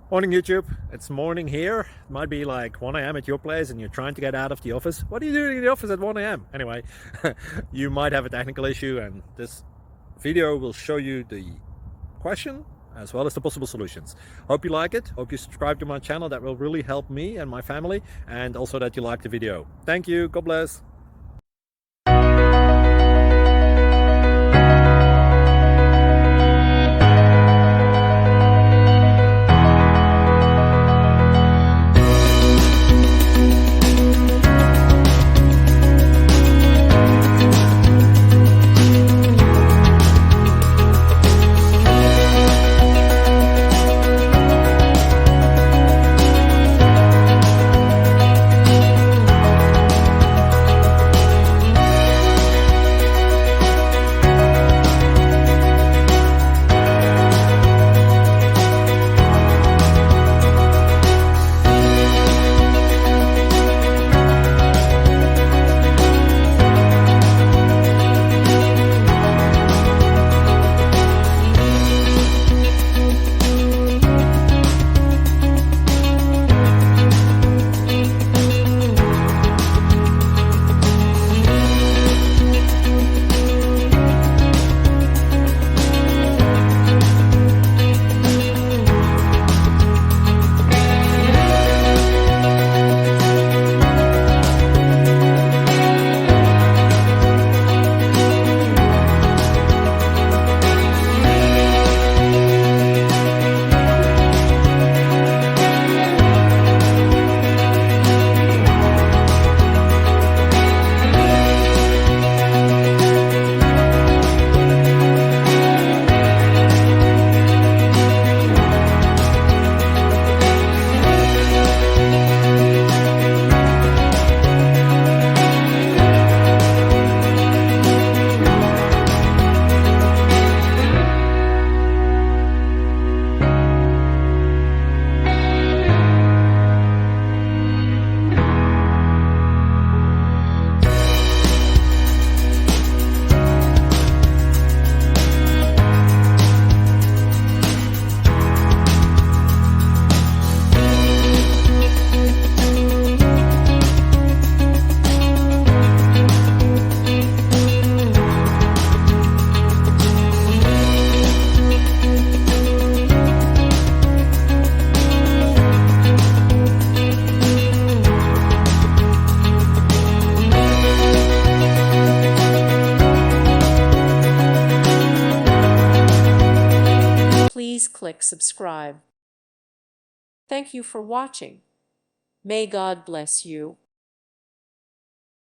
Morning YouTube, it's morning here. It might be like 1 a.m. at your place and you're trying to get out of the office. What are you doing in the office at 1 a.m.? Anyway, you might have a technical issue and this video will show you the question as well as the possible solutions. Hope you like it, hope you subscribe to my channel. That will really help me and my family, and also that you like the video. Thank you, God bless. Please click subscribe. Thank you for watching. May God bless you.